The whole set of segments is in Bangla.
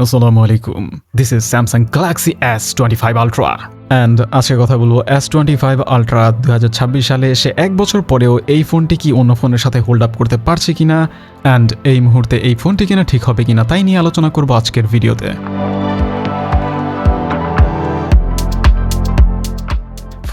আসসালামু আলাইকুম। This is Samsung Galaxy S25 ultra and আজকে কথা বলবো S25 আলট্রা 2026 সালে এসে এক বছর পরেও এই ফোনটি কি অন্য ফোনের সাথে হোল্ড আপ করতে পারছে কিনা অ্যান্ড এই মুহূর্তে এই ফোনটি কিনা ঠিক হবে কিনা তাই নিয়ে আলোচনা করবো আজকের ভিডিওতে।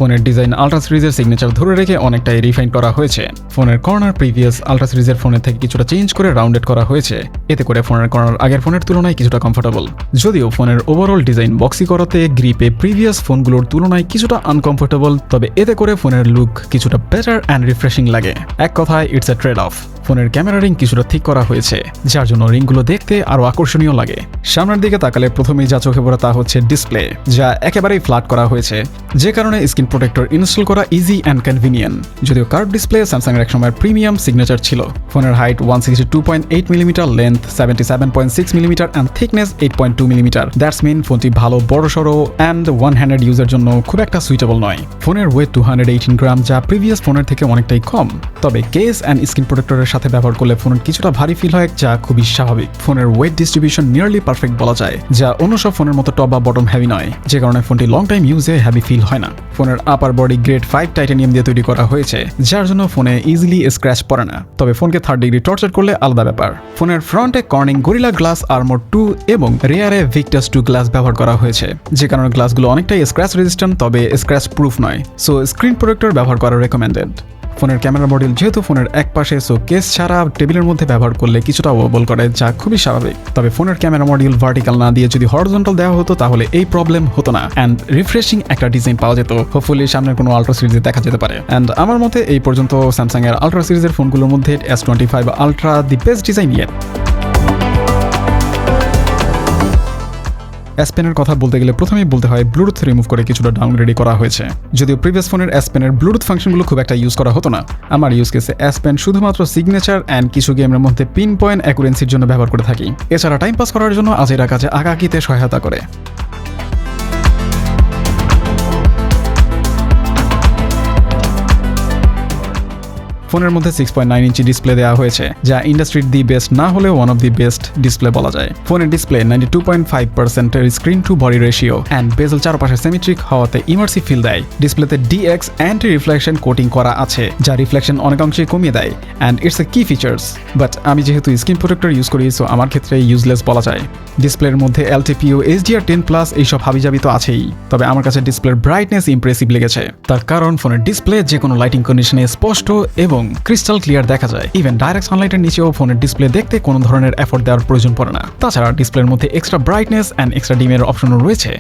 ফোনের ডিজাইন আলট্রা সিরিজের সিগনেচার ধরে রেখে অনেকটাই রিফাইন করা হয়েছে। ফোনের কর্নার প্রিভিয়াস আলট্রা সিরিজের ফোনের থেকে কিছুটা চেঞ্জ করে রাউন্ডেড করা হয়েছে, এতে করে ফোনের কর্নার আগের ফোনের তুলনায় কিছুটা কমফোর্টেবল। যদিও ফোনের ওভারঅল ডিজাইন বক্সি করাতে গ্রিপে প্রিভিয়াস ফোনগুলোর তুলনায় কিছুটা আনকমফোর্টেবল, তবে এতে করে ফোনের লুক কিছুটা বেটার অ্যান্ড রিফ্রেশিং লাগে। এক কথায় ইটস এ ট্রেড অফ। ফোনের ক্যামেরা রিং কিছুটা ঠিক করা হয়েছে, যার জন্য রিংগুলো দেখতে আরও আকর্ষণীয় লাগে। সামনের দিকে তাকালে প্রথমেই যা চোখে পড়ে তা হচ্ছে ডিসপ্লে, যা একেবারেই ফ্ল্যাট করা হয়েছে, যে কারণে স্ক্রিন প্রোটেক্টর ইনস্টল করা ইজি অ্যান্ড কনভিনিয়েন্ট। যদিও কার্ভ ডিসপ্লে স্যামসাংয়ের এক সময়ের প্রিমিয়াম সিগনেচার ছিল। ফোনের height 162.8 millimetre, length 77.6 millimetre and thickness 8.2 millimetre. That's mean ফোনটি ভালো বড়সড় অ্যান্ড ওয়ান হ্যান্ডেড ইউজের জন্য খুব একটা সুইটেবল নয়। ফোনের ওয়েট 218 গ্রাম, যা প্রিভিয়াস ফোনের থেকে অনেকটাই কম, তবে কেস অ্যান্ড স্ক্রিন প্রোটেক্টরের সাথে ব্যবহার করলে ফোনের কিছুটা ভারী ফিল হয়, যা খুবই স্বাভাবিক। ফোনের ওয়েট ডিস্ট্রিবিউশন নিয়ারলি পারফেক্ট বলা যায়, যা অন্য সব ফোনের মতো টপ বা বটম হেভি নয়, যে কারণে ফোনটি লং টাইম ইউজে হেভি ফিল হয় না। ফোনের আপার বডি গ্রেড 5 টাইটানিয়াম দিয়ে তৈরি করা হয়েছে, যার জন্য ফোনে ইজিলি স্ক্র্যাচ পড়ে না, তবে ফোনকে 3rd ডিগ্রি টর্চার করলে আলাদা ব্যাপার। ফোনের ফ্রন্টে কর্নিং গরিলা গ্লাস আর্মর 2 এবং রেয়ারে ভিক্টাস 2 গ্লাস ব্যবহার করা হয়েছে, যে কারণে গ্লাসগুলো অনেকটাই স্ক্র্যাচ রেজিস্ট্যান্ট, তবে স্ক্র্যাচ প্রুফ নয়, সো স্ক্রিন প্রোটেক্টর ব্যবহার করা রেকমেন্ডেড। ফোনের ক্যামেরা মডিউল যেহেতু ফোনের এক পাশে, সো কেস ছাড়া টেবিলের মধ্যে ব্যবহার করলে কিছুটা ওবল করে, যা খুবই স্বাভাবিক। তবে ফোনের ক্যামেরা মডিউল ভার্টিক্যাল না দিয়ে যদি হরিজন্টাল দেওয়া হতো তাহলে এই প্রবলেম হতো না অ্যান্ড রিফ্রেশিং একটা ডিজাইন পাওয়া যেত। হোপফুলি সামনের কোনো আলট্রা সিরিজে দেখা যেতে পারে। অ্যান্ড আমার মতে এই পর্যন্ত স্যামসাং এর আলট্রা সিরিজের ফোনগুলোর মধ্যে S25 ultra the best design yet. S Pen এর কথা বলতে গেলে প্রথমেই বলতে হয় ব্লুটুথ রিমুভ করে কিছুটা ডাউনগ্রেড করা হয়েছে। যদিও প্রিভিয়াস ফোনের S Pen এর ব্লুটুথ ফাংশনগুলো খুব একটা ইউজ করা হতো না, আমার ইউজ কেসে S Pen শুধুমাত্র সিগনেচার অ্যান্ড কিছু গেমের মধ্যে পিন পয়েন্ট অ্যাকুরেন্সির জন্য ব্যবহার করে থাকি। এছাড়া টাইম পাস করার জন্য আজেরা কাজে আঁকাআঁকিতে সহায়তা করে। ফোনের মধ্যে 6.9 ইঞ্চি ডিসপ্লে দেওয়া হয়েছে, যা ইন্ডাস্ট্রির দি বেস্ট না হলেও one of the best display বলা যায়। ফোনের display 92.5% screen to body ratio and bezel চারপাশে সিমেট্রিক হওয়াতে ইমার্সিভ ফিল দেয়। ডিসপ্লেতে DX অ্যান্টি রিফ্লেকশন কোটিং করা আছে, যা রিফ্লেকশন অনেকাংশে কমিয়ে দেয় অ্যান্ড ইটস এ কি ফিচার্স, বাট আমি যেহেতু স্ক্রিন প্রোটেক্টর ইউজ করি, সো আমার ক্ষেত্রে ইউজলেস বলা যায়। ডিসপ্লের মধ্যে LTPO HDR10+ এইসব হাবিজাবি তো আছেই, তবে আমার কাছে ডিসপ্লের ব্রাইটনেস ইমপ্রেসিভ লেগেছে। তার কারণ ফোনের ডিসপ্লে যে কোনো লাইটিং কন্ডিশনে স্পষ্ট এবং ক্রিস্টাল ক্লিয়ার দেখা যায়। ইভেন ডাইরেক্ট সানলাইটের নিচেও ফোনের ডিসপ্লে দেখতে কোনো ধরনের এফোর্ট দেওয়ার প্রয়োজন পড়ে না। তাছাড়া ডিসপ্লের মধ্যে এক্সট্রা ব্রাইটনেস অ্যান্ড এক্সট্রা ডিমের অপশনও রয়েছে।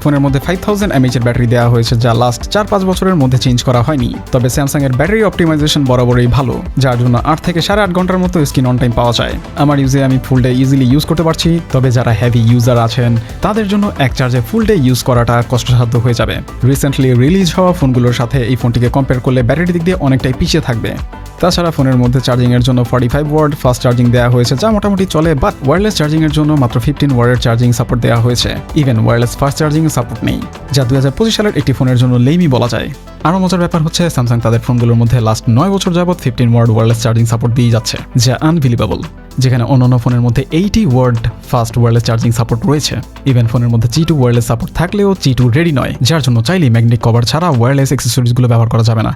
ফোনের মধ্যে 5000 mAh এর ব্যাটারি দেওয়া হয়েছে, যা লাস্ট 4-5 বছরের মধ্যে চেঞ্জ করা হয়নি। তবে স্যামসাং এর ব্যাটারি অপটিমাইজেশন বরাবরই ভালো, যার জন্য 8 থেকে 8.5 ঘন্টার মতো স্ক্রিন অন টাইম পাওয়া যায়। আমার ইউজে আমি ফুল ডে ইজিলি ইউজ করতে পারছি, তবে যারা হেভি ইউজার আছেন তাদের জন্য এক চার্জে ফুল ডে ইউজ করাটা কষ্টসাধ্য হয়ে যাবে। রিসেন্টলি রিলিজ হওয়া ফোনগুলোর সাথে এই ফোনটিকে কম্পেয়ার করলে ব্যাটারি দিক দিয়ে অনেকটাই পিছিয়ে থাকবে। তাছাড়া ফোনের মধ্যে চার্জিং এর জন্য 45 ওয়াট ফাস্ট চার্জিং দেওয়া হয়েছে, যা মোটামুটি চলে, বাট ওয়্যারলেস চার্জিং এর জন্য মাত্র 15 ওয়াটের চার্জিং সাপোর্ট দেওয়া হয়েছে। Even wireless fast charging support নেই, যা 2025 সালের একটি ফোনের জন্য লেমই বলা যায়। আরও মজার ব্যাপার হচ্ছে স্যামসাং তাদের ফোনগুলোর মধ্যে লাস্ট 9 বছর যাবত 15 ওয়াট ওয়্যারলেস চার্জিং সাপোর্ট দিয়ে যাচ্ছে, যা আনবিলিভেবল। যেখানে অন্যান্য ফোনের মধ্যে 80 watt fast wireless charging support রয়েছে। ইভেন ফোনের মধ্যে G2 ওয়্যারলেস সাপোর্ট থাকলেও G2 রেডি নয়, যার জন্য চাইলেই ম্যাগনেটিক কভার ছাড়া ওয়্যারলেস অ্যাক্সেসরিজগুলো ব্যবহার করা যাবে না।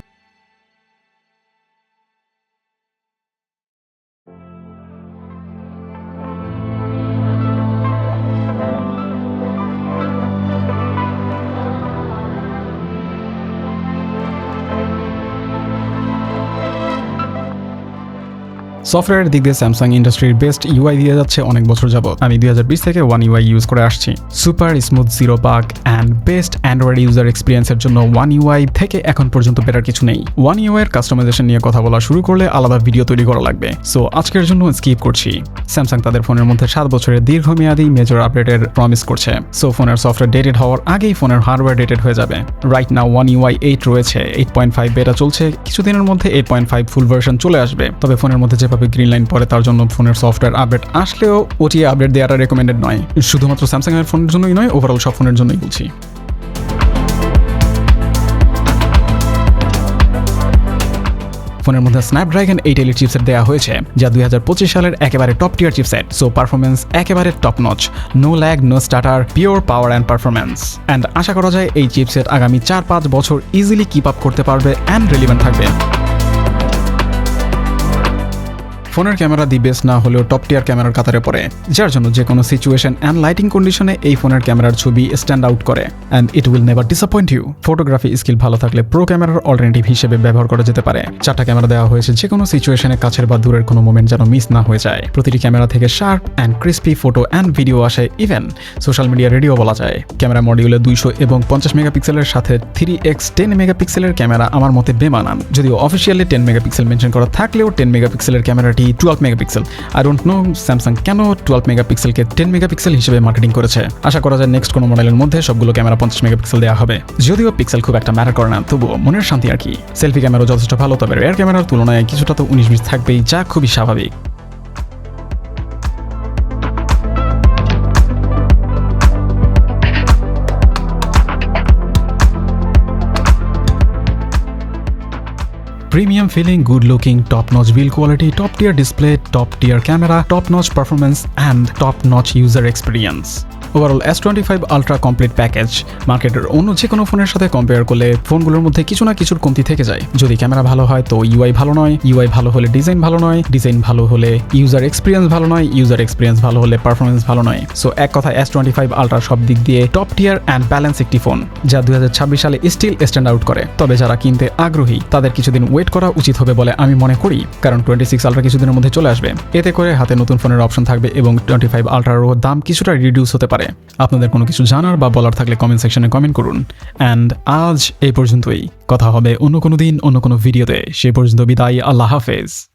সফটওয়্যারের দিক দিয়ে স্যামসাং ইন্ডাস্ট্রির বেস্ট UI দিয়ে যাচ্ছে অনেক বছর যাবত। আমি 2020 থেকে One UI ইউজ করে আসছি। Super smooth, zero bug and best Android user এক্সপিরিয়েন্সের জন্য One UI থেকে এখন পর্যন্ত বেটার কিছু নেই। One UI এর কাস্টমাইজেশন নিয়ে কথা বলা শুরু করলে আলাদা ভিডিও তৈরি করা লাগবে, সো আজকের জন্য স্কিপ করছি। স্যামসাং তাদের ফোনের মধ্যে 7 বছরের দীর্ঘমেয়াদী মেজর আপডেটের প্রমিস করছে, সো ফোনের সফটওয়্যার ডেটেড হওয়ার আগেই ফোনের হার্ডওয়্যার ডেটেড হয়ে যাবে। রাইট নাও One UI 8 রয়েছে, 8.5 বেটা চলছে, কিছুদিনের মধ্যে 8.5 ফুল ভার্সন চলে আসবে। তবে ফোনের মধ্যে যেভাবে গ্রিন লাইন পরে তার জন্য ফোনের সফটওয়্যার আপডেট আসলেও OTA আপডেট দেওয়াটা রেকমেন্ডেড নয়। শুধুমাত্র স্যামসাং এর ফোনের জন্যই নয়, ওভারঅল সব ফোনের জন্যই বলছি। ফোনের মধ্যে স্ন্যাপড্রাগন 8 এলিট চিপসেট দেওয়া হয়েছে, যা 2025 সালের একেবারে top tier chipset. So performance একেবারে top notch, no lag, no stutter, pure power and performance. And আশা করা যায় এই চিপসেট আগামী 4-5 বছর ইজিলি কিপ আপ করতে পারবে অ্যান্ড রিলিভেন্ট থাকবে। ফোনের ক্যামেরা দি বেস্ট না হলেও টপ টিয়ার ক্যামেরার কাতারে পড়ে, যার জন্য যে কোনো সিচুয়েশন অ্যান্ড লাইটিং কন্ডিশনে এই ফোনের ক্যামেরার ছবি স্ট্যান্ড আউট করে and it will never disappoint you. Photography skill ভালো থাকলে প্রো ক্যামেরার অল্টারনেটিভ হিসেবে ব্যবহার করা যেতে পারে। 4টা ক্যামেরা দেওয়া হয়েছে, যে কোনো সিচুয়েশনে কাছের বা দূরের কোনো মোমেন্ট যেন মিস না হয়ে যায়। প্রতিটি ক্যামেরা থেকে sharp and crispy photo and video আসে, ইভেন সোশ্যাল মিডিয়া রেডিও বলা যায়। ক্যামেরা মডিউলে 200 এবং 50 মেগাপিক্সেলের সাথে 3x 10 মেগাপিক্সেলের ক্যামেরা আমার মতে বেমানান। যদিও অফিসিয়ালি 10 মেগাপিক্সেল মেনশন করা থাকলেও 10 মেগাপিক্সেলের ক্যামেরাটি 12 megapixel. I don't know Samsung কেন 12 মেগাপিক্সেলকে 10 মেগাপিক্সেল হিসেবে মার্কেটিং করেছে। আশা করা যায় নেক্সট কোনো মডেলের মধ্যে সবগুলো ক্যামেরা 50 মেগাপিক্সেল দেওয়া হবে। যদিও পিক্সেল খুব একটা ম্যাটার করে না, তবুও মনের শান্তি আর কি। সেলফি ক্যামেরা যথেষ্ট ভালো, তবে রেয়ার ক্যামেরার তুলনায় কিছুটা তো 19-20 থাকবেই, যা খুবই স্বাভাবিক। Premium feeling, good looking, top notch build quality, top tier display, top tier camera, top notch performance and top notch user experience. Overall S25 ultra complete package মার্কেটের অন্য যে কোনো ফোনের সাথে কম্পেয়ার করলে ফোনগুলোর মধ্যে কিছু না কিছুর কমতি থেকে যায়। যদি ক্যামেরা ভালো হয় তো ইউআই ভালো নয়, ইউআই ভালো হলে ডিজাইন ভালো নয়, ডিজাইন ভালো হলে ইউজার এক্সপিরিয়েন্স ভালো নয়, ইউজার এক্সপিরিয়েন্স ভালো হলে পারফরমেন্স ভালো নয়। সো এক কথা S25 আলট্রা সব দিক দিয়ে টপ টিয়ার অ্যান্ড ব্যালেন্স একটি ফোন, যা 2026 সালে স্টিল স্ট্যান্ড আউট করে। তবে যারা কিনতে আগ্রহী তাদের কিছুদিন ওয়েট করা উচিত হবে বলে আমি মনে করি, কারণ 26 আলট্রা কিছুদিনের মধ্যে চলে আসবে। এতে করে হাতে নতুন ফোনের অপশন থাকবে এবং 25 আলট্রারও দাম কিছুটা রিডিউস হতে পারে। আপনাদের কোনো কিছু জানার বা বলার থাকলে কমেন্ট সেকশনে কমেন্ট করুন। অ্যান্ড আজ এই পর্যন্তই, কথা হবে অন্য কোনো দিন অন্য কোনো ভিডিওতে। সে পর্যন্ত বিদায়, আল্লাহ হাফেজ।